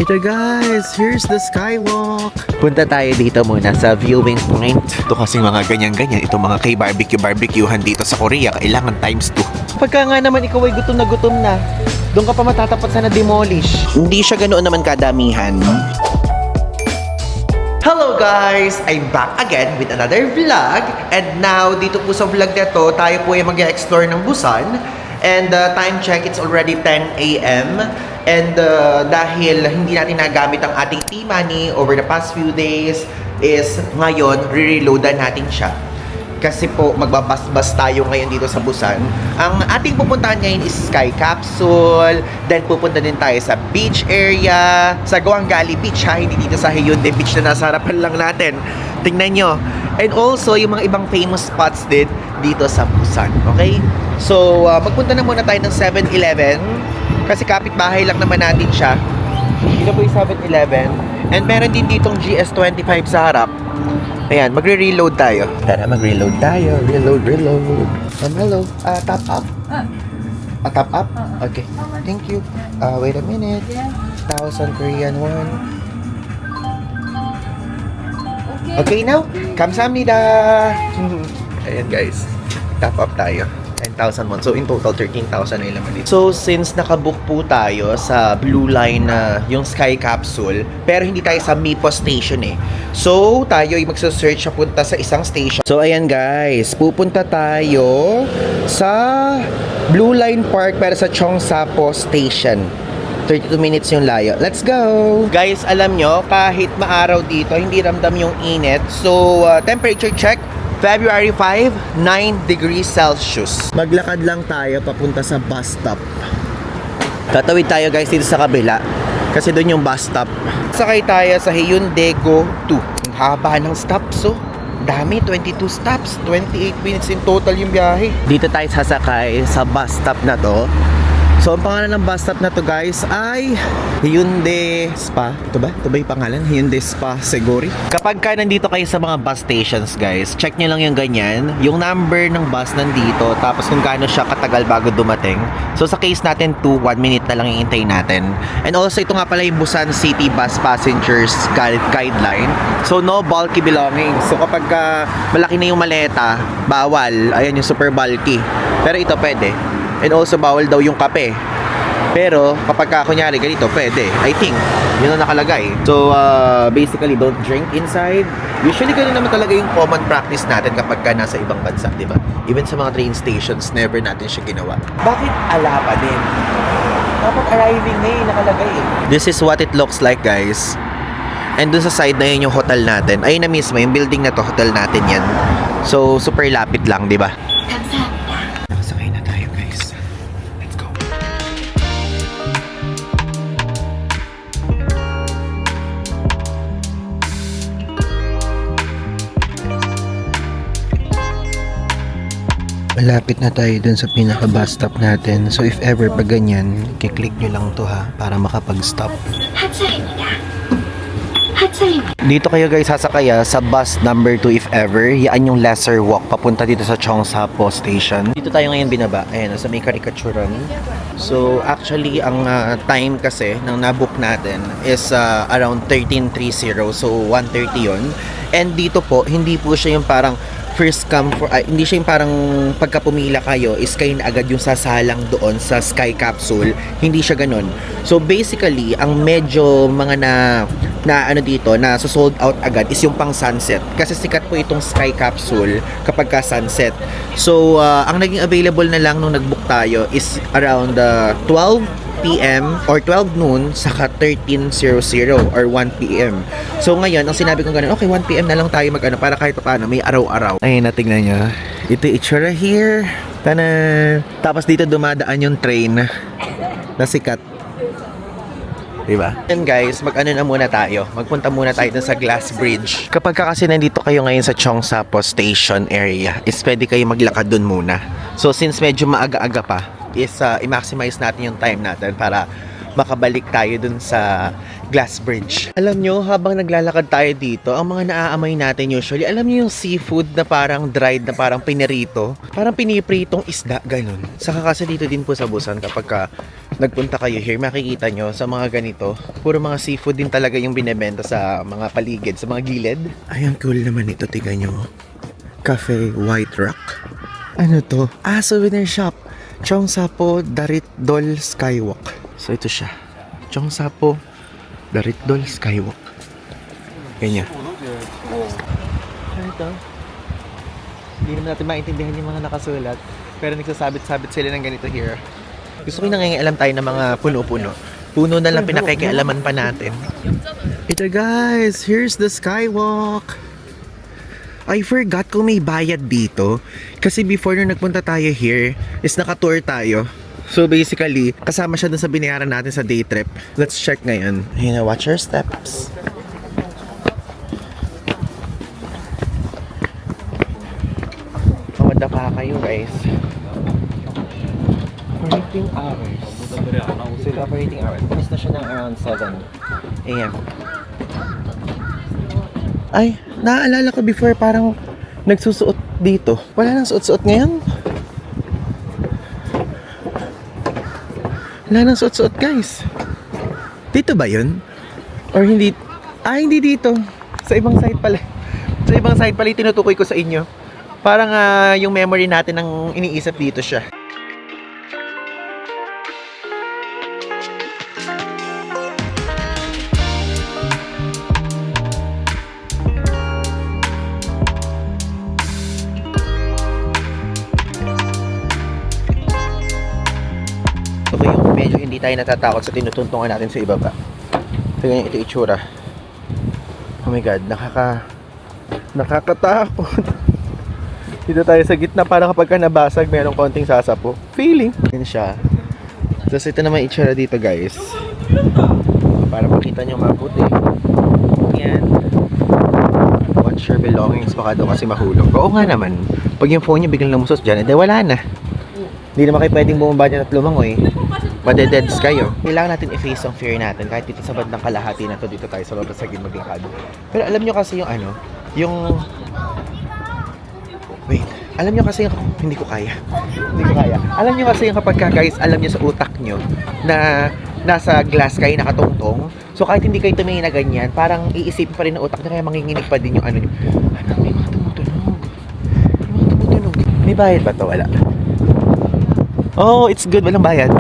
Ito guys, here's the skywalk. Punta tayo dito muna sa viewing point. Ito kasi mga ganyan-ganyan. Ito mga kay barbecuehan dito sa Korea. Kailangan times 2. Pagka nga naman ikaw ay gutom na, doon ka pa matatapat sa na-demolish. Hindi siya ganoon naman kadamihan. Hello guys! I'm back again with another vlog. And now, dito po sa vlog na to, tayo po ay mag-explore ng Busan. And time check, it's already 10 a.m. And dahil hindi natin nagamit ang ating T-Money over the past few days, is ngayon, re-reloadan natin siya. Kasi po, magbabas-bas tayo ngayon dito sa Busan. Ang ating pupuntahan ngayon is Sky Capsule. Then pupunta din tayo sa beach area. Sa Guangali Beach ha, hindi dito sa Hyundai Beach na nasa harapan lang natin. Tingnan nyo. And also, yung mga ibang famous spots din dito sa Busan. Okay? So, magpunta na muna tayo ng 7-Eleven. Kasi kapitbahay lang naman natin siya. Dito po yung 7-Eleven. And meron din ditong GS25 sa harap. Ayan, magre-reload tayo. Tara, magre-reload tayo. Reload. Hello. Top up? Top up? Okay. Thank you. Wait a minute. 1,000 Korean won. Okay now? Kamsahamnida! Ayan guys. Top up tayo. 10,000 won. So in total, 13,000 na ilang dito. So since nakabook po tayo sa Blue Line na yung Sky Capsule, pero hindi tayo sa Mipo Station eh. So tayo ay magsa-search na punta sa isang station. So ayan guys, pupunta tayo sa Blue Line Park pero sa Cheongsapo Station. 32 minutes yung layo. Let's go! Guys, alam nyo, kahit maaraw dito, hindi ramdam yung init. So temperature check, February 5, 9 degrees Celsius. Maglakad lang tayo papunta sa bus stop. Tatawid tayo guys dito sa kabila. Kasi doon yung bus stop. Sakay tayo sa Hyundai Go 2. Ang haba ng stops oh. Dami, 22 stops. 28 minutes in total yung biyahe. Dito tayo sasakay sa bus stop na to. So, ang pangalan ng bus stop na to guys ay Hyundai Spa. Ito ba? Ito ba yung pangalan? Hyundai Spa Seguri. Kapag ka nandito kayo sa mga bus stations guys, check nyo lang yung ganyan. Yung number ng bus nandito, tapos kung gaano siya katagal bago dumating. So, sa case natin 1 minute na lang iintay natin. And also, ito nga pala yung Busan City Bus Passengers Guideline. So, no bulky belongings. So, kapag malaki na yung maleta, bawal. Ayan yung super bulky. Pero ito pwede. And also, bawal daw yung kape. Pero, kapag kunyari ganito, pwede. I think, yun ang nakalagay. So, basically, don't drink inside. Usually, ganun naman talaga yung common practice natin kapag nasa ibang bansa, di ba? Even sa mga train stations, never natin siya ginawa. Bakit ala pa din? Kapag arriving na yun, nakalagay eh. This is what it looks like, guys. And dun sa side na yun yung hotel natin. Ayun na mismo, yung building na to, hotel natin yan. So, super lapit lang, di ba? Malapit na tayo dun sa pinaka-bus stop natin. So if ever pag ganyan, kiklik nyo lang to ha, para makapag-stop. Dito kayo guys sasakaya sa bus number 2 if ever. Yan yung lesser walk papunta dito sa Cheongsapo Station. Dito tayo ngayon binaba. Ayan, sa may karikaturan. So actually, ang time kasi nang nabook natin is around 13:30. So 1:30 yon. And dito po, hindi po siya yung parang first come for hindi siya yung parang pagka pumila kayo is kayo na agad yung sasalang doon sa Sky Capsule. Hindi siya ganun. So basically, ang medyo mga na ano dito na sold out agad is yung pang sunset. Kasi sikat po itong Sky Capsule kapag ka sunset. So ang naging available na lang nung nagbook tayo is around 12 p.m. or 12 noon saka 13:00 or 1 p.m. So ngayon, ang sinabi ko ganun, okay, 1 p.m. na lang tayo mag-ano para kahit paano may araw-araw. Ayun, natignan nyo. Ito itsura here. Tanan! Tapos dito dumadaan yung train na sikat. Diba? And guys, mag-ano na muna tayo. Magpunta muna tayo dun sa Glass Bridge. Kapag kasi nandito kayo ngayon sa Cheongsapo Station area, is pwede kayo maglakad dun muna. So since medyo maaga-aga pa, is i-maximize natin yung time natin para makabalik tayo dun sa Glass Bridge. Alam nyo, habang naglalakad tayo dito, ang mga naaamoy natin usually, alam nyo yung seafood na parang dried, na parang pinirito, parang pinipritong isda, ganun. Saka kasi dito din po sa Busan, kapag ka nagpunta kayo here, makikita nyo sa mga ganito, puro mga seafood din talaga yung binebenta sa mga paligid, sa mga gilid. Ay, ang cool naman ito, tignan nyo. Cafe White Rock. Ano to? Souvenir shop. Cheongsapo Daritdol Skywalk. So ito siya. Cheongsapo Daritdol Skywalk. Ganyan. Ano ito? Hindi naman natin maintindihan yung mga nakasulat. Pero nagsasabit-sabit sila ng ganito here. Gusto ko yung nangingialam tayo ng mga puno-puno. Puno na lang pinakikialaman pa natin. Ito guys, here's the skywalk. I forgot kung may bayad dito. Kasi before nung nagpunta tayo here, is naka-tour tayo. So basically, kasama siya dun sa binayaran natin sa day trip. Let's check ngayon. Ayun na, watch your steps. Mamada pa kayo guys. Operating hours. So ito operating hours. Tapos na siya ng around 7 AM. Ay, naaalala ko before parang nagsusuot dito. Wala nang suot-suot ngayon. Wala nang suot-suot guys. Dito ba yun? Or hindi? Hindi dito. Sa ibang side pala. Sa ibang side pala tinutukoy ko sa inyo. Parang yung memory natin ang iniisip dito siya. Okay, yung medyo hindi tayo natatakot sa tinutuntungan natin sa ibaba. So ganyan, ito itsura. Oh my god, nakakatakot. Dito tayo sa gitna, parang kapag ka nabasag, merong konting sasapo. Feeling. Yan siya. Tapos ito naman itsura dito guys. Para makita nyo mabuti. Yan. Watch your belongings, baka daw kasi mahulog. Oo nga naman. Pag yung phone nyo biglang lumusos dyan, edi wala na. Hindi naman kayo pwedeng bumaba dyan at lumangoy. Madededs kayo. Kailangan natin i-face ang fear natin kahit dito sa bandang kalahati na to, dito tayo sa Lobas Sagin maglakad. Pero alam nyo kasi yung wait, alam nyo kasi yung hindi ko kaya. Alam nyo kasi yung kapag ka guys, alam nyo sa utak nyo na nasa glass kayo nakatungtong. So kahit hindi kayo tumingin na ganyan, parang iisipin pa rin ng utak na kaya manginginig pa din yung ano nyo. May mga tumutunog. May bayad ba to? Wala. Oh, it's good. Walang bayad.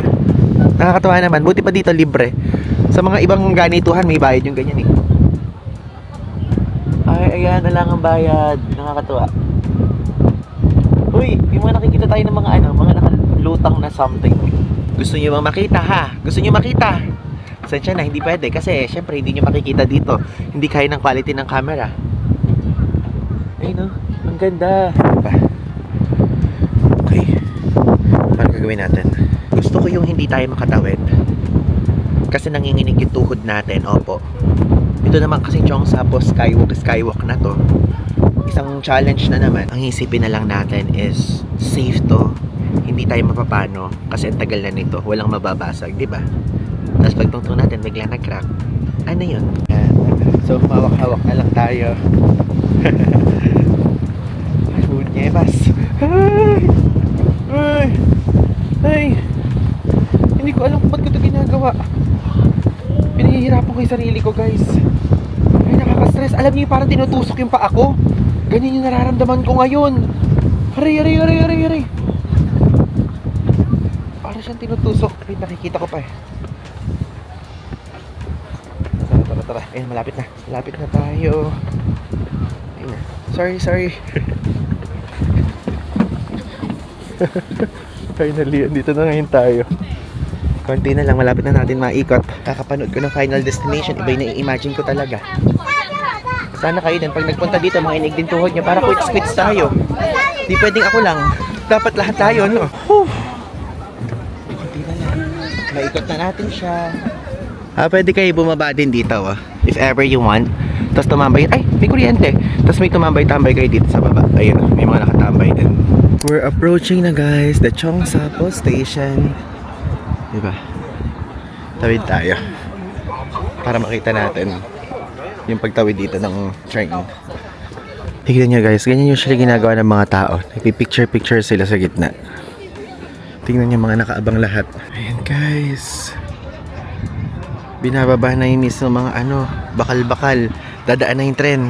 Nakakatawa naman. Buti pa dito libre. Sa mga ibang ganituhan, may bayad yung ganyan eh. Ay, ayan na lang ang bayad. Nakakatawa. Uy, yung mga nakikita tayo ng mga mga nakalutang na something. Gusto nyo makita ha? Gusto nyo makita? Sensya na, hindi pwede. Kasi, syempre, hindi nyo makikita dito. Hindi kaya ng quality ng camera. Ay no, ang ganda. Okay. Paano gagawin natin? Gusto ko yung hindi tayo makatawid. Kasi nanginginig yung tuhod natin. Opo. Ito naman kasi Cheongsapo Skywalk na to. Isang challenge na naman. Ang isipin na lang natin is safe to. Hindi tayo mapapano kasi ang tagal na nito. Walang mababasag, di ba? Tapos pagtungtong natin, bigla nag-crack. Ano yun? So, mawak-hawak na lang tayo. Bunyebas. Ay! Hindi ko alam kung ba't ko ito ginagawa. Pinahihirapan ko yung sarili ko, guys. Ay, nakaka-stress. Alam niyo, parang tinutusok yung paa ko. Ganyan yung nararamdaman ko ngayon. Aray. Parang siyang tinutusok. Ay, nakikita ko pa eh. Tara. Ayun, malapit na tayo. Ayun na. Sorry. Finally, dito na ngayon tayo. Konti na lang, malapit na natin maikot. Kakapanood ko ng Final Destination. Iba yung na-imagine ko talaga. Sana kayo din, pag nagpunta dito, mga inig din tuhod nyo. Para quits tayo. Di pwedeng ako lang. Dapat lahat tayo, no? Konti na lang. Maikot na natin siya. Pwede kayo bumaba din dito, if ever you want. Tapos tumambay. Ay, may kuryente. Tapos may tumambay-tambay kayo dito sa baba. Ayun, may mga nakatambay din. We're approaching na guys, the Cheongsapo Station. Diba? Tawid tayo. Para makita natin yung pagtawid dito ng train. Tignan nyo guys, ganyan usually ginagawa ng mga tao. Nagpipicture-picture sila sa gitna. Tingnan nyo mga nakaabang lahat. Ayan guys. Binababa na yung mismo mga bakal-bakal. Dadaan na yung tren.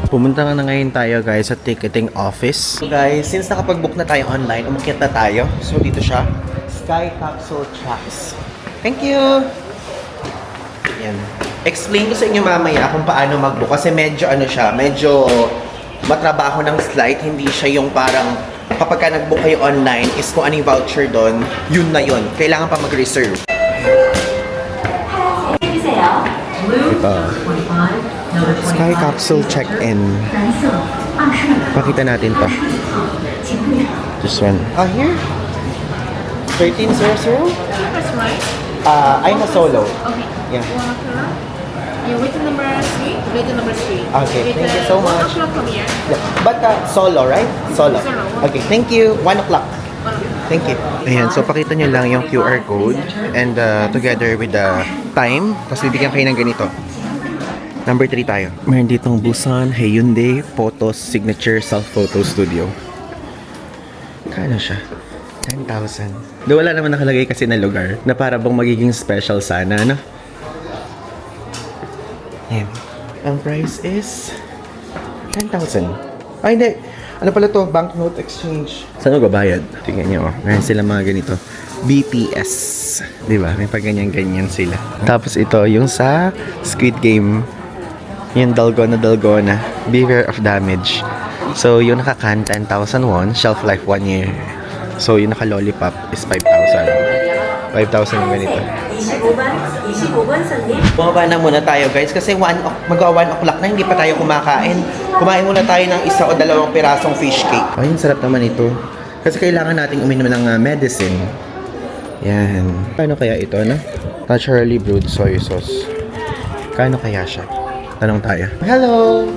Pumunta na ngayon tayo guys sa ticketing office. So guys, since nakapag-book na tayo online, umakyat na tayo. So dito siya, Sky Capsule Tracks. Thank you! Yan. Explain ko sa inyo mamaya kung paano mag-book kasi medyo medyo matrabaho ng slide. Hindi siya yung parang kapag ka nag-book kayo online is kung anong voucher doon, yun na yun. Kailangan pa mag-reserve. Ito. Sky Capsule Check-in. Pakita natin to. This one. Here? 1300? That's right. I'm a solo. Okay. Yeah. You wait to number 3. Wait to number 3. Okay, thank you so much. 1 o'clock from here. Yeah. But solo, right? Solo. Solo. Okay, thank you. 1 o'clock. Thank you. Ayan, so pakita nyo lang yung QR code and together with the time, tapos bibigyan kayo ng ganito. Number 3 tayo. Mayroon ditong Busan Hyundai Photos Signature Self-Photo Studio. Kano siya? 10,000. Do wala naman nakalagay kasi na lugar na para bang magiging special sana, no? Ayan. Ang price is 10,000. Ay, hindi. Ano pala to? Banknote exchange. Saan magbabayad? Tingnan nyo, oh. Meron sila mga ganito. BTS. Diba? May pag ganyan-ganyan sila. Tapos ito, yung sa Squid Game. Yung Dalgona. Beware of damage. So, yung naka-can, 10,000 won. Shelf life, 1 year. So, yung naka-lollipop is 5,000. 5,000 yung ganito. Bumaba na muna tayo guys kasi mag-1 o'clock na hindi pa tayo kumakain. Kumain muna tayo ng 1 o 2 pirasong fish cake. Ay, sarap naman ito. Kasi kailangan nating uminom ng medicine. Yan. Paano kaya ito, no? Naturally brewed soy sauce. Kano kaya siya? Tanong tayo. Hello!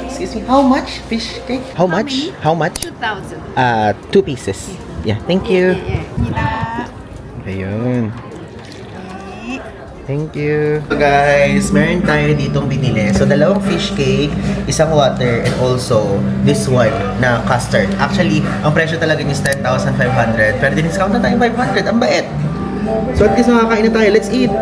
Excuse me, how much fish cake? How much? How much? 2,000. 2 pieces. Yeah, thank you. Ayun. Thank you. So guys, meron tayo ditong binili. So, 2 fish cake, 1 water, and also this one na custard. Actually, ang presyo talaga niya is 10,500. Pero din-discount na tayo 500. Ang bait. So, at least makakain na tayo. Let's eat!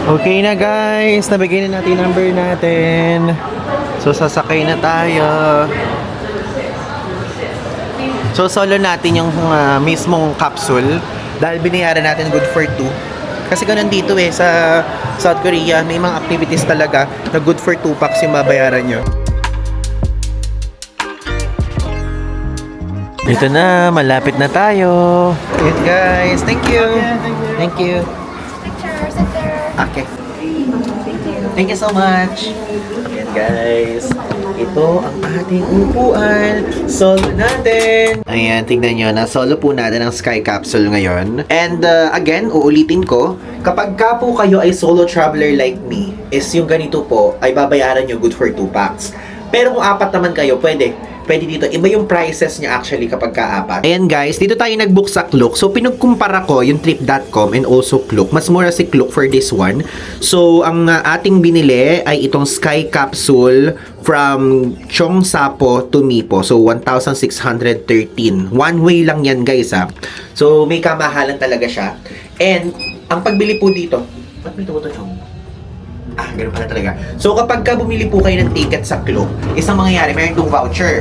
Okay na guys, nabigay na natin number natin. So sasakay na tayo. So solo natin yung mismong capsule dahil binayaran natin good for 2. Kasi ganun dito sa South Korea, may mga activities talaga na good for 2 packs yung babayaran nyo. Dito na, malapit na tayo. Yes guys, thank you. Thank you. Pictures up there. Okay. Thank you so much. Ayan guys. Ito ang ating upuan. Solo natin. Ayan, tignan nyo. Na-solo po natin ang Sky Capsule ngayon. And again, uulitin ko. Kapag ka po kayo ay solo traveler like me, is yung ganito po, ay babayaran nyo good for 2 packs. Pero kung 4 naman kayo, pwede dito. Iba yung prices niya actually kapag ka-4. Ayan guys, dito tayo nag-book sa Klook. So, pinagkumpara ko yung trip.com and also Klook. Mas mura si Klook for this one. So, ang ating binili ay itong Sky Capsule from Cheongsapo to Mipo. So, 1,613. One way lang yan guys ha. So, may kamahalan talaga siya. And, ang pagbili po dito, Ba't may tumutunog? Ah, ganun pala talaga. So, kapag ka bumili po kayo ng ticket sa Klook, isang mangyayari, mayroon itong voucher.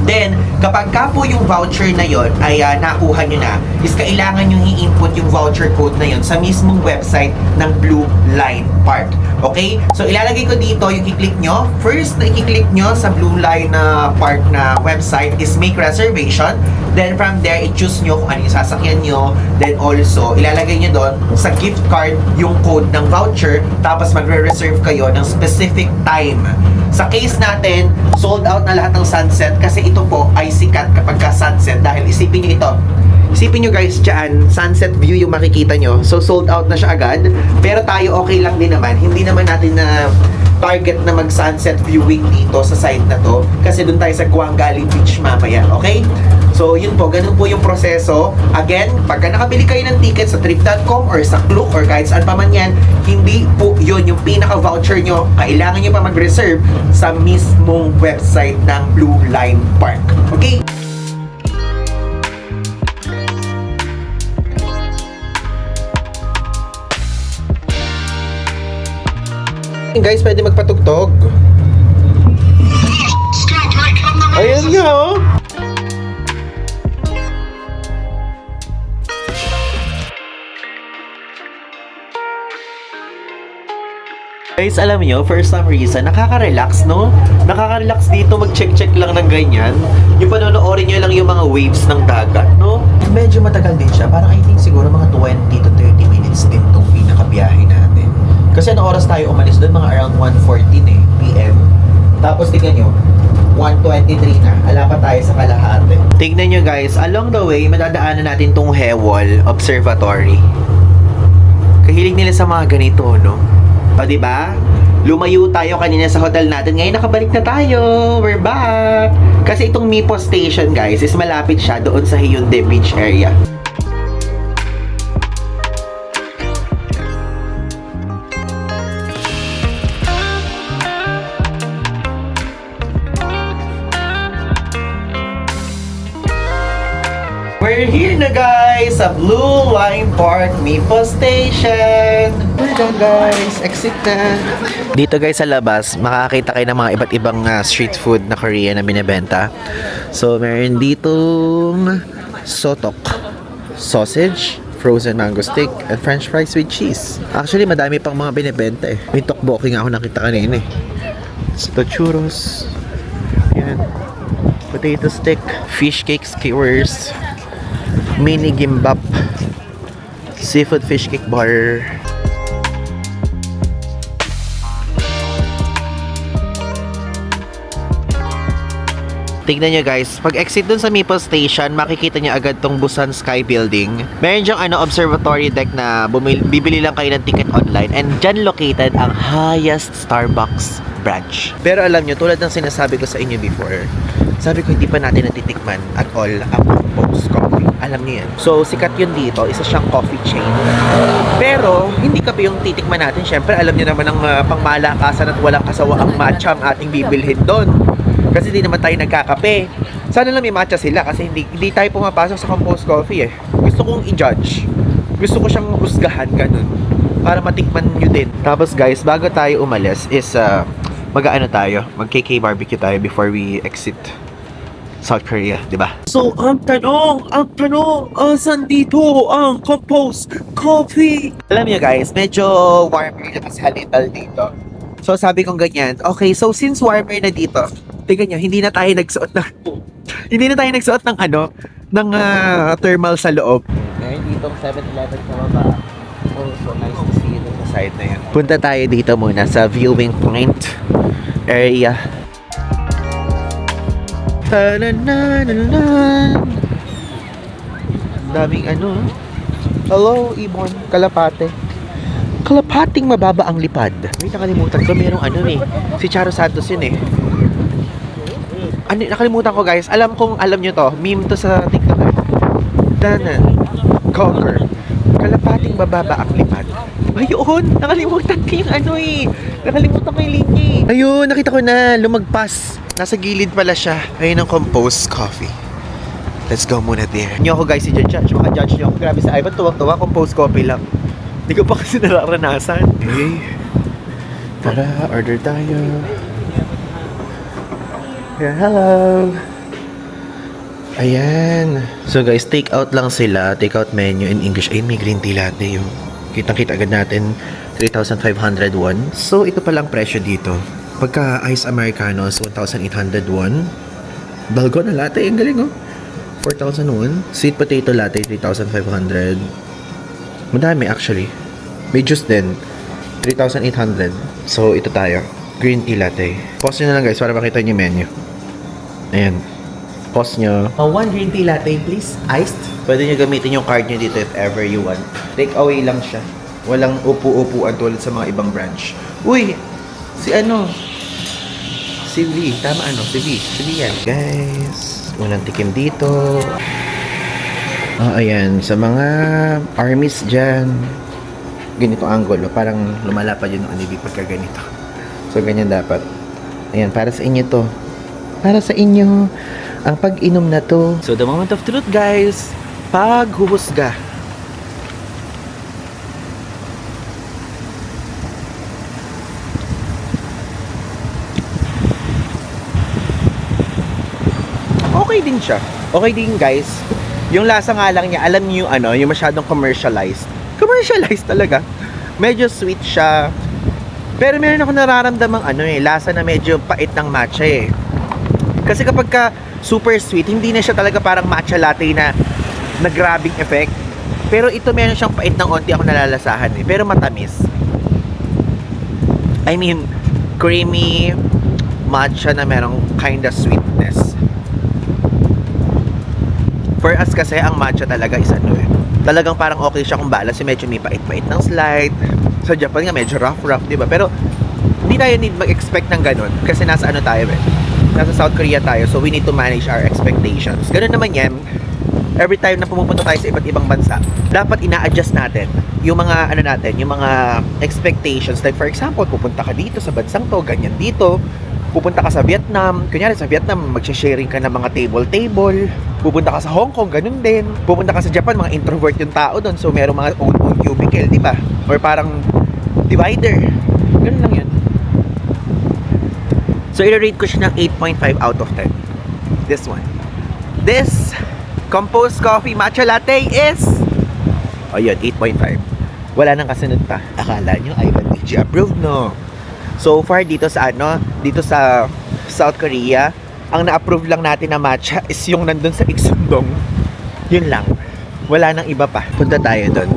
Then, kapag ka po yung voucher na yon ay nakuha nyo na, is kailangan nyo i-input yung voucher code na yon sa mismong website ng Blue Line Park. Okay? So, ilalagay ko dito yung i-click nyo. First na i-click nyo sa Blue Line Park na website is make reservation. Then, from there, i-choose nyo kung ano yung sasakyan nyo. Then, also, ilalagay nyo doon sa gift card yung code ng voucher. Tapos, magre-reserve kayo ng specific time. Sa case natin, sold out na lahat ng sunset kasi ito po ay sikat kapag ka sunset dahil isipin nyo ito. Isipin nyo guys dyan, sunset view yung makikita nyo. So sold out na siya agad. Pero tayo okay lang din naman. Hindi naman natin na target na mag-sunset viewing dito sa site na to. Kasi dun tayo sa Guangali Beach mamaya. Okay? So yun po, ganun po yung proseso. Again, pagka nakabili kayo ng ticket sa trip.com or sa Klook or kahit saan pa man yan, hindi po yun yung pinaka-voucher nyo. Kailangan nyo pa mag-reserve sa mismong website ng Blue Line Park. Okay? Guys, pwede magpatugtog. Ayan nga, oh. Guys, alam nyo, for some reason, nakaka-relax, no? Nakaka-relax dito mag-check-check lang ng ganyan. Yung panonoorin nyo lang yung mga waves ng dagat, no? Medyo matagal din siya. Parang I think siguro mga 20 to 30 minutes din itong pinakabiyahe natin. Kasi ano oras tayo umalis doon? Mga around 1:14 PM. Tapos tingnan nyo, 1:23 na. Ala pa tayo sa kalahati. Tingnan nyo guys, along the way, madadaanan natin tong Hewol Observatory. Kahilig nila sa mga ganito, no? O, diba? Lumayo tayo kanina sa hotel natin. Ngayon nakabalik na tayo. We're back! Kasi itong Mipo Station, guys, is malapit siya doon sa Hyundai Beach area. We're here na guys sa Blue Line Park Mipo Station. We're done guys. Exit na. Dito guys sa labas, makakita kayo ng mga iba't ibang street food na Korean na binibenta. So meron ditong sotok, sausage, frozen mango stick, and french fries with cheese. Actually, madami pang mga binibenta eh. May tteokbokki nga ako nakita kanina eh. So, churros. Yan. Potato stick, fish cake skewers, mini gimbap, seafood fish cake bar. Tignan nyo guys, pag exit dun sa Mipo Station, makikita nyo agad tong Busan Sky Building. Meron dyang observatory deck na bibili lang kayo ng ticket online, and dyan located ang highest Starbucks branch. Pero alam nyo, tulad ng sinasabi ko sa inyo before, sabi ko hindi pa natin natitikman at all ang Compose Coffee. Alam niyo yan. So, sikat yun dito. Isa siyang coffee chain. Pero, hindi kape yung titikman natin. Siyempre, alam niyo naman ang pangmalakasan at walang kasawa ang matcha ang ating bibilhin doon. Kasi hindi naman tayo nagkakape. Sana lang may matcha sila kasi hindi tayo pumapasok sa Compose Coffee eh. Gusto kong i-judge. Gusto ko siyang husgahan, ganun. Para matikman nyo din. Tapos guys, bago tayo umalis is mag-ano tayo, mag-KK barbecue tayo before we exit South Korea, di ba? So, ang tanong, saan dito ang Compose Coffee? Alam niyo guys, medyo warmer na kasi little dito. So, sabi kong ganyan, okay, so since warmer na dito, tingnan nyo, hindi na tayo nagsuot ng ng thermal sa loob. Ngayon dito, 7-Eleven sa baba. Oh, so nice to see you sa side na yan. Punta tayo dito muna sa viewing point area. Daming Hello, Ibon. Kalapate. Kalapating mababa ang lipad. May nakalimutan ko, merong si Charo Santos yun eh. Nakalimutan ko guys. Alam nyo to. Meme to sa TikTok. Dana. Conquer. Kalapating mababa ang lipad. Ayun! Nakalimutan ko yung Nakalimutan ko yung linya eh. Ayun, nakita ko na. Lumagpas. Nasa gilid pala siya. Ayun ang Compose Coffee. Let's go muna there. Nyo ako guys, i-judge. Maka-judge nyo ako. Grabe sa Ivan, tuwang-tuwa. Compose Coffee lang. Hindi ko pa kasi nararanasan. Okay. Tara, order tayo. Yeah, hello. Ayan. So guys, take out lang sila. Take out menu in English. Ay, may green tea latte yung kitang-kita agad natin. 3,500 won. So, ito palang presyo dito. Pagka Ice Americanos, 1,800 won. Dalgona latte, ang galing oh. 4,000 won. Sweet potato latte, 3,500. Madami actually. May juice din. 3,800. So, ito tayo. Green tea latte. Pause nyo na lang guys para makita nyo yung menu. Ayan. Pause nyo. One green tea latte please. Iced. Pwede nyo gamitin yung card nyo dito if ever you want. Take away lang siya. Walang upu-upuan tulad sa mga ibang branch. Uy! Si ano? Si V. Tama ano? Si V. Si V yan. Guys. Unang tikim dito. Ayan. Sa mga armies dyan. Ganito angulo. Parang lumalapad yun ng anibig pagka ganito. So, ganyan dapat. Ayan. Para sa inyo to. Para sa inyo. Ang pag-inom na to. So, the moment of truth, guys. Paghuhusga. Okay din siya. Okay din, guys. Yung lasa nga lang niya, alam niyo ano, yung masyadong commercialized. Commercialized talaga. Medyo sweet siya. Pero meron ako nararamdamang ano lasa na medyo pait ng matcha eh. Kasi kapag ka super sweet, hindi na siya talaga parang matcha latte na grabing effect. Pero ito meron siyang pait ng onti ako nalalasahan eh. Pero matamis. I mean, creamy matcha na merong kinda sweetness. For us kasi, ang matcha talaga is ano eh. Talagang parang okay siya kung balance. Medyo may pait-pait ng slight. Sa Japan nga, medyo rough, diba? Pero, hindi tayo need mag-expect ng ganun. Kasi nasa ano tayo eh. Nasa South Korea tayo, so we need to manage our expectations. Ganun naman yan, every time na pumupunta tayo sa iba't ibang bansa, dapat ina-adjust natin yung mga ano natin, yung mga expectations. Like for example, pupunta ka dito sa bansang to, ganyan dito. Pupunta ka sa Vietnam, kunyari sa Vietnam, mag-sharing ka ng mga table. Pupunta ka sa Hong Kong, ganun din. Pupunta ka sa Japan, mga introvert yung tao doon, so merong mga own cubicle, di ba? Or parang divider. Ganun lang yun. So, i-rate ko siya ng 8.5 out of 10. This one. This Composed Coffee Matcha Latte is... Oh, yun, 8.5. Wala nang kasunod pa. Akala nyo, Ivan DJ approved, no? So far, dito sa ano, dito sa South Korea, ang na-approve lang natin na matcha is yung nandun sa Iksundong. Yun lang. Wala nang iba pa. Punta tayo doon.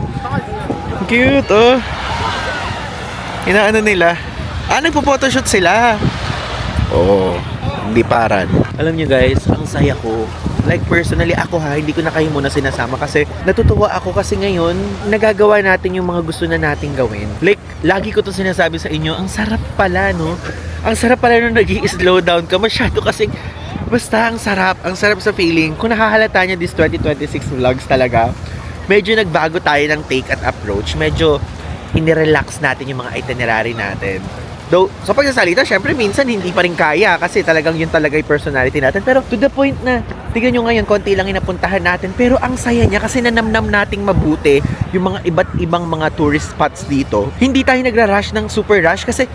Cute, oh. Inaano nila. Nagpo-photoshoot sila. Oo, hindi paran. Alam nyo guys, ang saya ko. Like personally, ako hindi ko na kayo muna sinasama kasi natutuwa ako kasi ngayon, nagagawa natin yung mga gusto na nating gawin. Like, lagi ko to sinasabi sa inyo, ang sarap pala, no? Ang sarap pala nung nag-i-slow down ka. Masyado kasing, basta ang sarap sa feeling. Kung nakahalata nyo this 2026 vlogs talaga, medyo nagbago tayo ng take at approach. Medyo inirelax natin yung mga itinerary natin. Though, sa pagsasalita, syempre minsan hindi pa rin kaya kasi talagang yun talaga yung personality natin. Pero to the point na, tignan nyo ngayon, konti lang inapuntahan natin. Pero ang saya niya kasi nanamnam nating mabuti yung mga iba't ibang mga tourist spots dito. Hindi tayo nagra-rush ng super rush kasi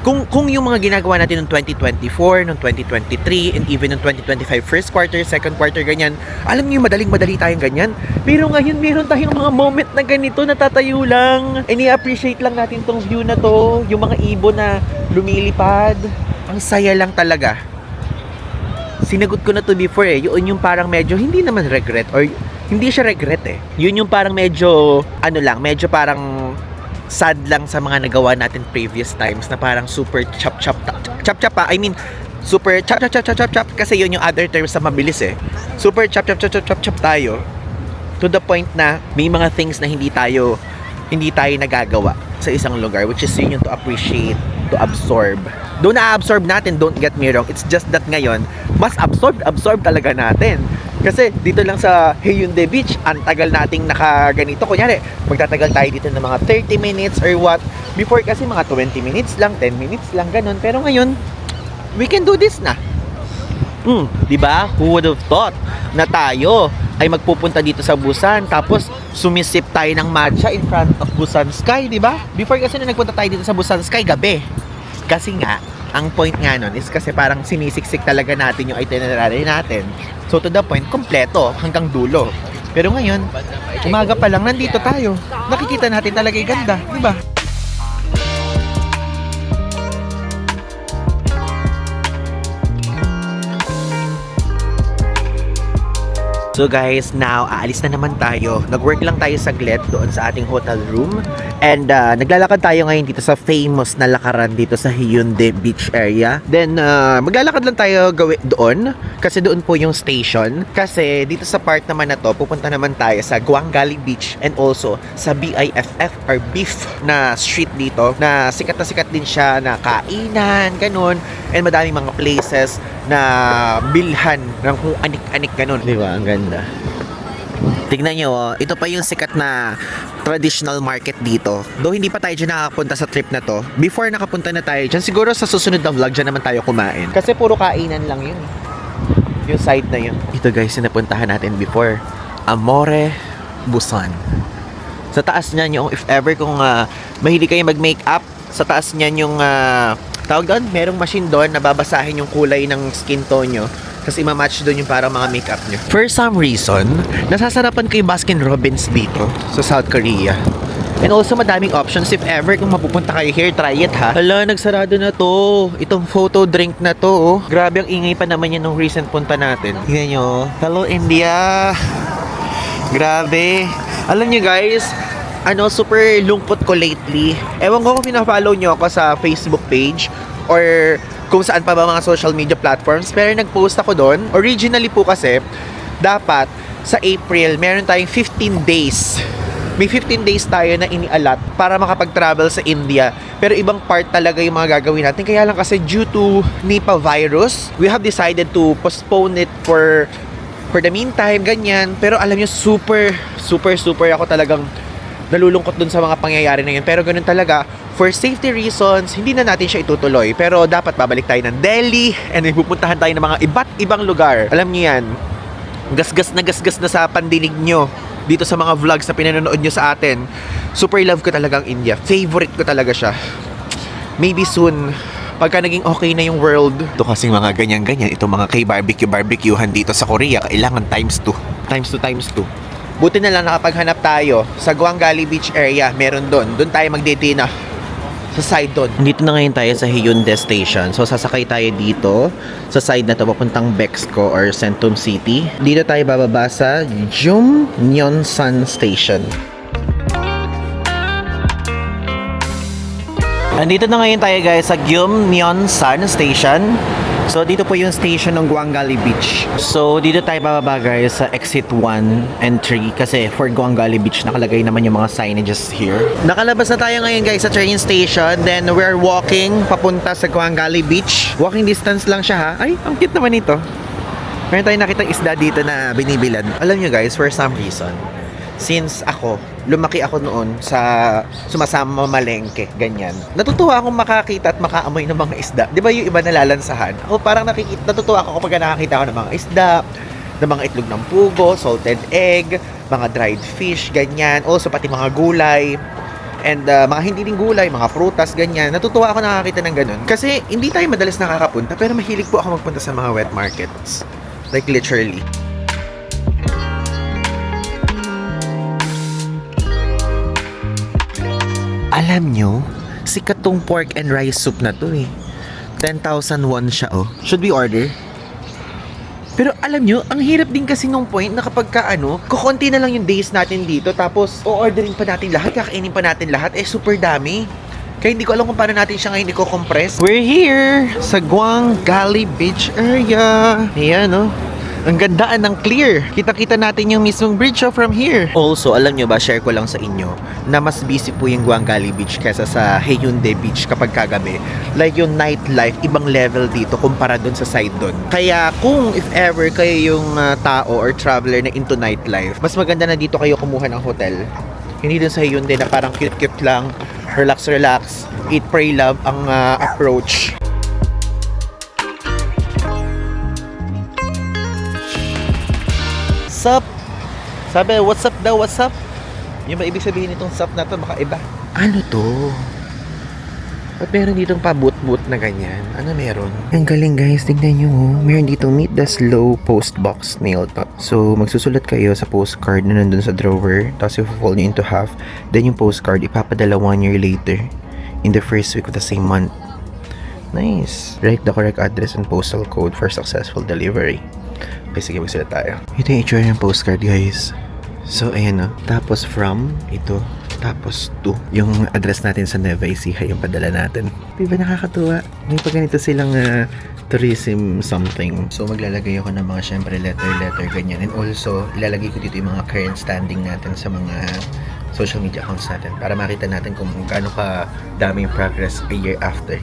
kung yung mga ginagawa natin noong 2024, noong 2023, and even noong 2025 first quarter, second quarter, ganyan, alam niyo, madaling-madali tayong ganyan. Pero ngayon, meron tayong mga moment na ganito, natatayo lang. I-appreciate lang natin tong view na to, yung mga ibon na lumilipad. Ang saya lang talaga. Sinagot ko na to before eh, yun yung parang medyo, hindi naman regret, or hindi siya regret eh. Yun yung parang medyo, ano lang, medyo parang sad lang sa mga nagawa natin previous times na parang super chop pa. I mean, super chop kasi yun yung other terms sa mabilis eh. Super chop tayo to the point na may mga things na hindi tayo nagagawa sa isang lugar, which is yun yung to appreciate, to absorb. Doon na-absorb natin, don't get me wrong. It's just that ngayon, mas absorb talaga natin. Kasi dito lang sa Hyundai Beach, ang tagal nating nakaganito. Kunyari, magtatagal tayo dito ng mga 30 minutes or what. Before kasi mga 20 minutes lang, 10 minutes lang, ganun. Pero ngayon, we can do this na. Diba? Who would have thought na tayo ay magpupunta dito sa Busan. Tapos, sumisip tayo ng matcha in front of Busan Sky, di ba? Before kasi na nagpunta tayo dito sa Busan Sky, gabi. Kasi nga, ang point nga nun is kasi parang sinisiksik talaga natin yung itinerary natin. So, to the point, kompleto hanggang dulo. Pero ngayon, umaga pa lang, nandito tayo. Nakikita natin talaga yung ganda, di ba? So guys, now aalis na naman tayo. Nag-work lang tayo saglit doon sa ating hotel room. And naglalakad tayo ngayon dito sa famous na lakaran dito sa Hyundai Beach area. Then maglalakad lang tayo doon kasi doon po yung station. Kasi dito sa part naman na to, pupunta naman tayo sa Guangali Beach and also sa BIFF or Beef na street dito na sikat din siya na kainan, ganun. And madaming mga places na bilhan ng kung anik-anik ganun. Di ba? Ang ganda. Tignan nyo, oh. Ito pa yung sikat na traditional market dito. Though hindi pa tayo dyan nakapunta sa trip na to. Before nakapunta na tayo dyan, siguro sa susunod na vlog dyan naman tayo kumain. Kasi puro kainan lang yun. Yung side na yun. Ito guys, yung napuntahan natin before. Amore Busan. Sa taas niyan yung, if ever kung mahilig kayo mag-makeup, sa taas niyan yung tawag doon, merong machine doon na babasahin yung kulay ng skin tone nyo. Tapos ima-match doon yung parang mga makeup nyo. For some reason, nasasarapan ko yung Baskin Robbins dito sa South Korea. And also madaming options if ever kung mapupunta kayo here, try it ha. Hala, nagsarado na to. Itong photo drink na to. Oh. Grabe ang ingay pa naman yan nung recent punta natin. Tingnan nyo. Hello India. Grabe. Alam nyo guys, super lungkot ko lately. Ewan ko kung pina-follow nyo ako sa Facebook page or kung saan pa ba mga social media platforms, pero nag-post ako doon. Originally po kasi, dapat sa April, meron tayong 15 days. May 15 days tayo na ini-allot para makapag-travel sa India. Pero ibang part talaga yung mga gagawin natin. Kaya lang kasi due to Nipah virus, we have decided to postpone it for the meantime, ganyan. Pero alam nyo, super ako talagang nalulungkot dun sa mga pangyayari na yun. Pero ganun talaga, for safety reasons, hindi na natin siya itutuloy. Pero dapat babalik tayo ng Delhi and pupuntahan tayo ng mga iba't ibang lugar. Alam niyo yan, gasgas na sa pandinig nyo dito sa mga vlogs na pinanonood nyo sa atin. Super love ko talagang India. Favorite ko talaga siya. Maybe soon, pagka naging okay na yung world. Ito kasing mga ganyan-ganyan, itong mga barbecuehan dito sa Korea, kailangan times 2. Times 2. Buti na lang nakapaghanap tayo sa Guangali Beach area. Meron doon. Doon tayo magde-dinner. Sa side doon. Dito na ngayon tayo sa Hyundai Station. So sasakay tayo dito sa side na to papuntang Bexco or Centum City. Dito tayo bababa sa Jumyeonsan Station. Andito na ngayon tayo guys sa Gyeongmyeonsan Station. So dito po yung station ng Guangali Beach. So dito tayo bababa guys sa exit 1 and 3 kasi for Guangali Beach nakalagay naman yung mga signages here. Nakalabas na tayo ngayon guys sa train station. Then we're walking papunta sa Guangali Beach. Walking distance lang siya ha. Ay, ang cute naman ito. Meron tayong nakitang isda dito na binibilad. Alam nyo guys, for some reason, since lumaki ako noon sa sumasama malengke, ganyan. Natutuwa akong makakita at makaamoy ng mga isda. Di ba yung iba nalalansahan? Ako parang natutuwa ako kapag nakakita ako ng mga isda, ng mga itlog ng pugo, salted egg, mga dried fish, ganyan. Also pati mga gulay. And mga hindi din gulay, mga prutas, ganyan. Natutuwa ako nakakita ng ganun. Kasi hindi tayo madalas nakakapunta, pero mahilig po ako magpunta sa mga wet markets. Like literally. Alam nyo, sikat tong pork and rice soup na to eh. 10,000 won siya oh. Should we order? Pero alam nyo, ang hirap din kasi nung point na kapag kukunti na lang yung days natin dito tapos o-orderin pa natin lahat, kakainin pa natin lahat, super dami. Kaya hindi ko alam kung paano natin siya ngayon i-compress. We're here sa Guangali Beach area. Ayan oh. Ang gandaan ng clear. Kita-kita natin yung mismong bridge from here. Also, alam nyo ba, share ko lang sa inyo na mas busy po yung Guangali Beach kesa sa Hyundai Beach kapag kagabi. Like yung nightlife, ibang level dito kumpara dun sa side dun. Kaya kung if ever kayo yung tao or traveler na into nightlife, mas maganda na dito kayo kumuha ng hotel. Hindi dun sa Hyundai na parang cute-cute lang, relax, eat, pray, love ang approach. Sup? Sabi, what's up daw, what's up? Yung ba ibig sabihin itong sup na to, baka iba. Ano to? Ba't meron ditong pa-boot-boot na ganyan? Ano meron? Ang galing guys, tignan nyo. Meron ditong meet the slow post box nail top. So, magsusulat kayo sa postcard na nandun sa drawer. Tapos i-fold nyo into half. Then yung postcard, ipapadala 1 year later. In the first week of the same month. Nice. Write the correct address and postal code for successful delivery. Okay, sige, magsulat tayo. Ito yung itsura ng postcard guys. So, ayan o. Tapos from, ito. Tapos to, yung address natin sa Nueva Ecija yung padala natin. Diba nakakatuwa? May pag ganito silang tourism something. So maglalagay ako ng mga syempre letter, ganyan. And also, ilalagay ko dito yung mga current standing natin sa mga social media accounts natin para makita natin kung gaano ka daming progress a year after.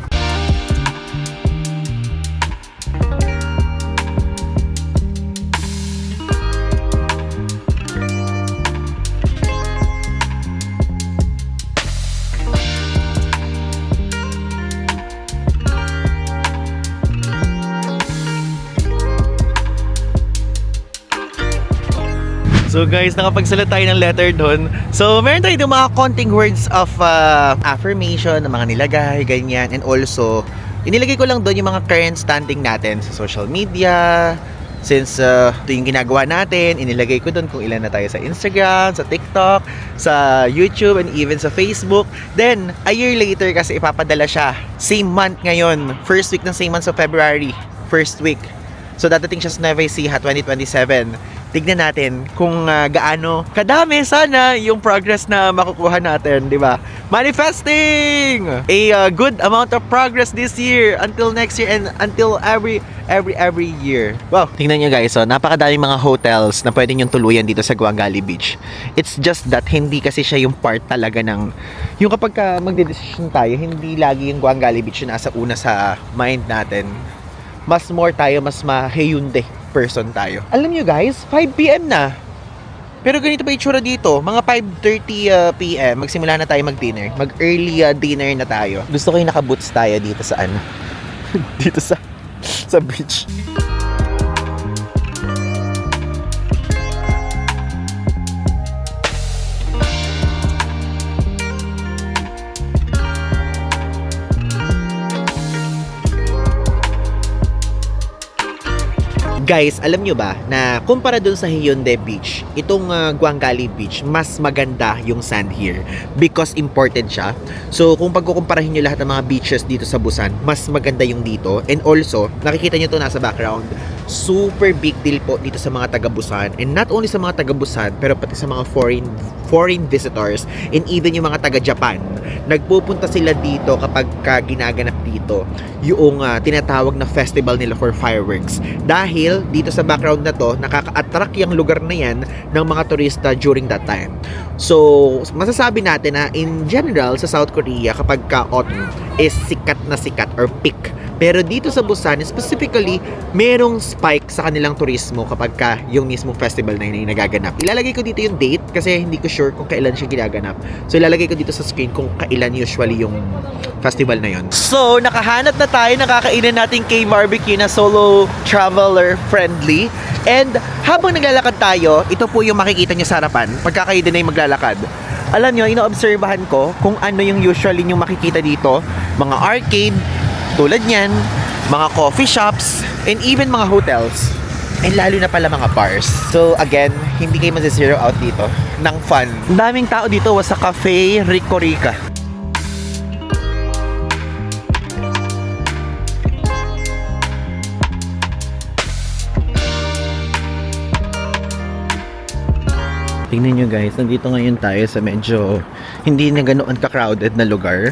So guys, nakapagsulat tayo ng letter doon. So meron tayo yung mga konting words of affirmation na mga nilagay, ganyan. And also, inilagay ko lang doon yung mga current standing natin sa social media. Since ito yung ginagawa natin, inilagay ko doon kung ilan na tayo sa Instagram, sa TikTok, sa YouTube, and even sa Facebook. Then, a year later kasi ipapadala siya. Same month ngayon. First week ng same month, so February. First week. So dadating siya sa Nueva Ecija 2027. Tignan natin kung gaano kadami sana yung progress na makukuha natin, di ba? Manifesting a good amount of progress this year until next year and until every year. Wow, tingnan nyo guys, so napakadaming mga hotels na pwede nyong tuluyan dito sa Guangali Beach. It's just that hindi kasi siya yung part talaga ng yung kapag magde-decision tayo, hindi lagi yung Guangali Beach yung nasa una sa mind natin. Mas more tayo, mas ma-Hyundai person tayo. Alam nyo guys, 5 PM na. Pero ganito pa itsura dito. Mga 5:30 PM, magsimula na tayo mag-dinner. Mag-early dinner na tayo. Gusto ko yung naka-boots tayo dito sa ano. Dito sa beach. Guys, alam nyo ba na kumpara dun sa Hyundai Beach, itong Guangali Beach, mas maganda yung sand here because imported siya. So, kung pagkukumparahin nyo lahat ng mga beaches dito sa Busan, mas maganda yung dito. And also, nakikita nyo to nasa background, super big deal po dito sa mga taga-Busan. And not only sa mga taga-Busan, pero pati sa mga foreign visitors and even yung mga taga-Japan. Nagpupunta sila dito kapag ginaganap dito yung tinatawag na festival nila for fireworks. Dahil dito sa background na to, nakaka-attract yung lugar na yan ng mga turista during that time. So, masasabi natin na in general sa South Korea, kapag autumn is sikat na sikat or peak. Pero dito sa Busan, specifically, merong spike sa kanilang turismo kapag yung mismong festival na yun ay nagaganap. Ilalagay ko dito yung date kasi hindi ko sure kung kailan siya ginaganap. So, ilalagay ko dito sa screen kung kailan usually yung festival na yun. So, nakahanap na tayo, nakakainan natin kay barbecue na solo traveler friendly. And habang naglalakad tayo, ito po yung makikita nyo sa harapan pagka kayo din ay maglalakad. Alam nyo, inoobserbahan ko kung ano yung usually yung makikita dito. Mga arcade, tulad niyan, mga coffee shops, and even mga hotels. And lalo na pala mga bars. So again, hindi kayo masi-zero out dito ng fun. Ang daming tao dito sa Cafe Rico Rica. Tingnan nyo guys, nandito ngayon tayo sa medyo hindi na ganoon ka-crowded na lugar.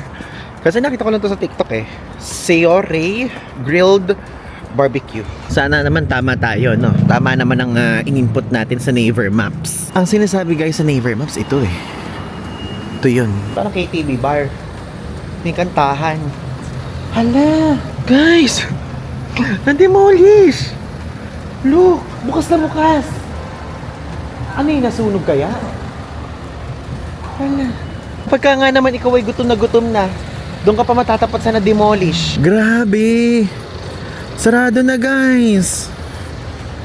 Kasi nakita ko lang to sa TikTok eh. Seore Grilled Barbecue. Sana naman tama tayo, no? Tama naman ang in-input natin sa Naver Maps. Ang sinasabi guys sa Naver Maps, ito eh. Ito yun. Parang KTV bar. May kantahan. Hala! Guys! Nandemolish! Look! Bukas na bukas! Ano yung nasunog kaya? Hala. Pagka nga naman ikaw ay gutom na, doon ka pa matatapat sa na-demolish. Grabe! Sarado na guys!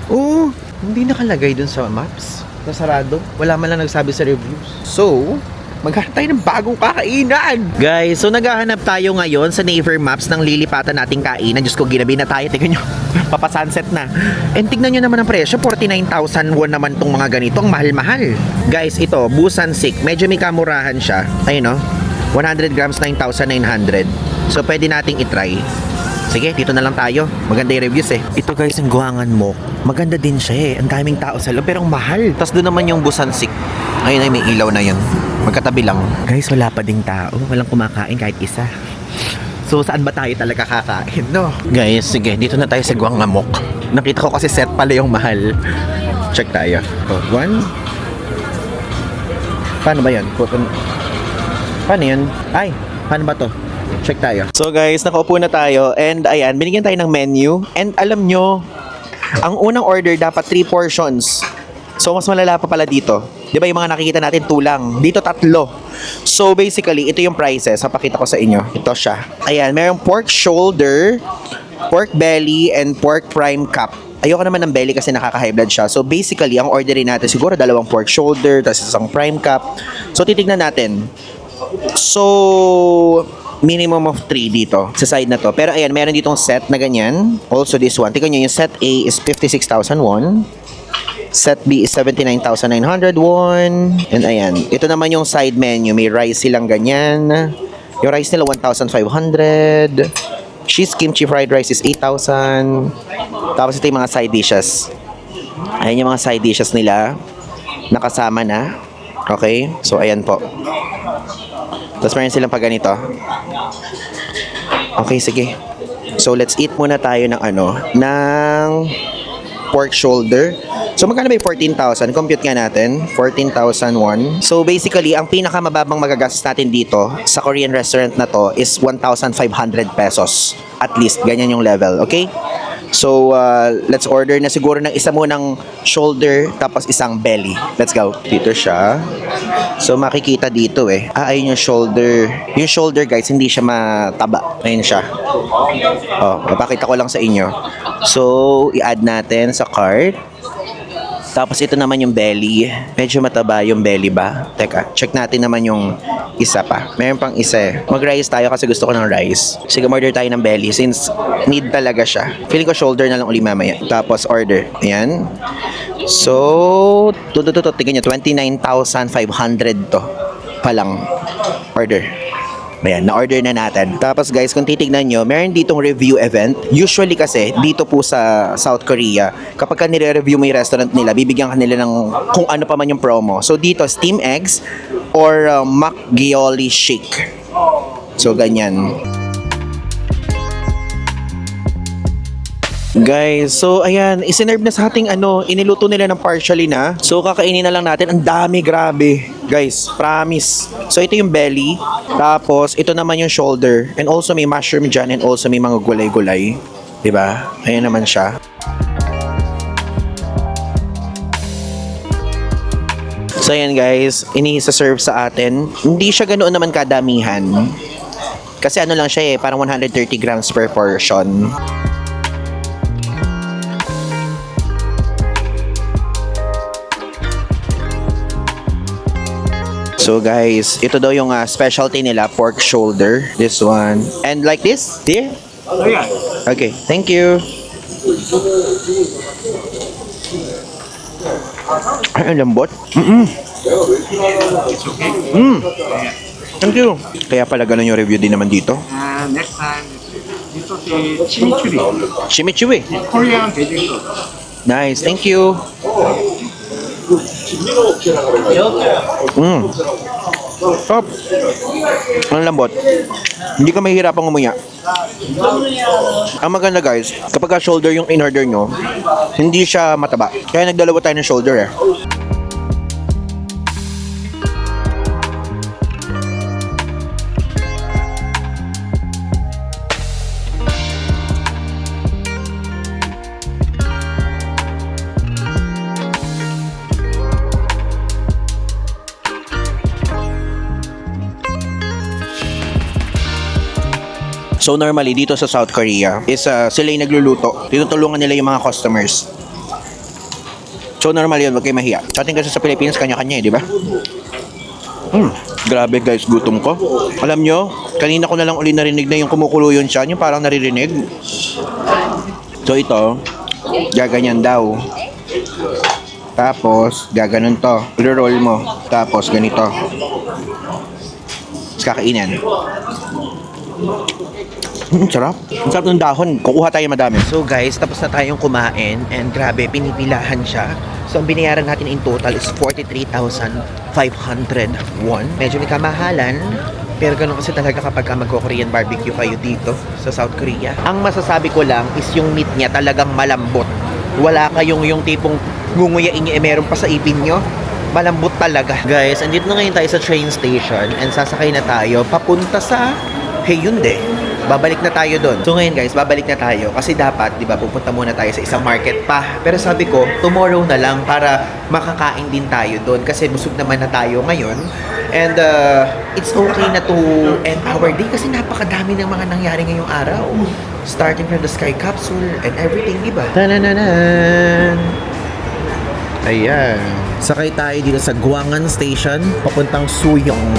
Oh, hindi nakalagay doon sa maps. Nasarado. Wala man lang nagsabi sa reviews. So, maghanap tayo ng bagong kakainan. Guys, so naghahanap tayo ngayon sa Naver Maps ng lilipatan nating kainan. Diyos ko, ginabi na tayo. Tignan nyo, papasunset na. And tignan nyo naman ang presyo. 49,000 won naman tong mga ganito. Ang mahal-mahal. Guys, ito, Busan Sik. Medyo may kamurahan siya. Ayun, no? 100 grams, 9,900. So, pwede nating itry. Sige, dito na lang tayo. Maganda yung reviews eh. Ito guys, ang Guangan Mok. Maganda din siya eh. Ang daming tao sa loob, pero ang mahal. Tapos doon naman yung Busan Sik. Ayun ay may ilaw na yun. Magkatabi lang. Guys, wala pa ding tao. Walang kumakain kahit isa. So, saan ba tayo talaga kakain, no? Guys, sige, dito na tayo sa Guangan Mok. Nakita ko kasi set pala yung mahal. Check tayo. Oh, one. Paano ba yan? Paano yan? Ay, paano ba to? Check tayo. So guys, nakaupo na tayo and ayan, binigyan tayo ng menu and alam nyo, ang unang order dapat 3 portions. So mas malala pa pala dito. 'Di ba yung mga nakikita natin tulang? Dito 3. So basically, ito yung prices. Papakita ko sa inyo. Ito siya. Ayan, mayroong pork shoulder, pork belly, and pork prime cup. Ayoko naman ng belly kasi nakaka-high blood siya. So basically, ang orderin natin siguro 2 pork shoulder, tapos isang prime cup. So titignan natin. So minimum of 3 dito sa side na to. Pero ayan, meron ditong set na ganyan. Also this one. Tingnan nyo, yung set A is 56,000 won. Set B is 79,900 won. And ayan, ito naman yung side menu. May rice silang ganyan. Yung rice nila 1,500. Cheese kimchi fried rice is 8,000. Tapos ito yung mga side dishes. Ayan yung mga side dishes nila. Nakasama na. Okay? So ayan po. Tapos meron silang pag ganito. Okay, sige. So, let's eat muna tayo ng ng pork shoulder. So, magkano ba yung 14,000? Compute nga natin. 14,001. So, basically, ang pinakamababang magagastos natin dito sa Korean restaurant na to is 1,500 pesos. At least, ganyan yung level. Okay? So, let's order na siguro ng isa munang shoulder tapos isang belly. Let's go. Dito siya. So, makikita dito eh. Ayun yung shoulder. Yung shoulder, guys, hindi siya mataba. Ayun siya. Oh, mapakita ko lang sa inyo. So, i-add natin sa cart. Tapos ito naman yung belly. Medyo mataba yung belly ba? Teka, check natin naman yung isa pa. Meron pang isa eh. Mag-rice tayo kasi gusto ko ng rice. Sige, order tayo ng belly since need talaga siya. Feeling ko shoulder na lang uli mamaya. Tapos order. Ayan. So, tingnan nyo, 29,500 to pa lang. Order. Ayan, na-order na natin. Tapos guys, kung titignan nyo, meron ditong review event. Usually kasi, dito po sa South Korea, kapag ka nire-review mo yung restaurant nila, bibigyan ka nila ng kung ano pa man yung promo. So dito, steam eggs or makgeolli shake. So ganyan. Guys, so ayan, isinerve na sa ating iniluto nila ng partially na. So kakainin na lang natin. Ang dami, grabe. Guys, promise. So ito yung belly. Tapos ito naman yung shoulder. And also may mushroom dyan and also may mga gulay-gulay. Diba? Ayan naman siya. So ayan guys, ini-serve sa atin. Hindi siya ganoon naman kadamihan. Kasi lang siya parang 130 grams per portion. So guys, ito daw yung specialty nila, pork shoulder. This one. And like this? Here? Oh yeah. Okay, thank you. Ay, ang lambot. Thank you. Kaya pala ganun yung review din naman dito. Next time, dito si chimichurri. Chimichurri. Korean vegetable. Nice, thank you. Top. Ang lambot. Hindi ka mahihirapang umuya. Ang maganda guys, kapag shoulder yung in-order nyo, hindi siya mataba. Kaya nagdalawa tayo ng shoulder eh. So normally dito sa South Korea is sila yung nagluluto. Tinutulungan nila yung mga customers. So So normal yun, wag kayo mahiya. Sa atin kasi sa Pilipinas, kanya-kanya di ba? Grabe guys, gutom ko. Alam nyo, kanina ko na lang uli narinig na yung kumukulo yun siya, yung parang naririnig. So ito, gaganyan daw. Tapos, gaganon to. I-roll mo. Tapos, ganito. Tapos kakainin. Sarap. Ang sarap ng dahon. Kukuha tayo madami. So guys, tapos na tayong kumain. And grabe, pinipilahan siya. So ang binayaran natin in total is 43,500 won. Medyo may kamahalan. Pero ganun kasi talaga kapag magko-Korean barbecue kayo dito sa South Korea. Ang masasabi ko lang is yung meat niya talagang malambot. Wala kayong yung tipong ngunguyain niyo meron pa sa ipin nyo. Malambot talaga. Guys, andito na ngayon tayo sa train station and sasakay na tayo papunta sa Haeundae. Babalik na tayo doon. So ngayon guys, babalik na tayo kasi dapat, 'di ba, pupunta muna tayo sa isang market pa. Pero sabi ko, tomorrow na lang para makakain din tayo doon kasi busog naman na tayo ngayon. And it's okay na to end our day kasi napakadami ng mga nangyari ngayong araw. Starting from the Sky Capsule and everything, 'di ba? Tanananan. Ayan. Sakay tayo dito sa Gwangan Station, papuntang Suyong.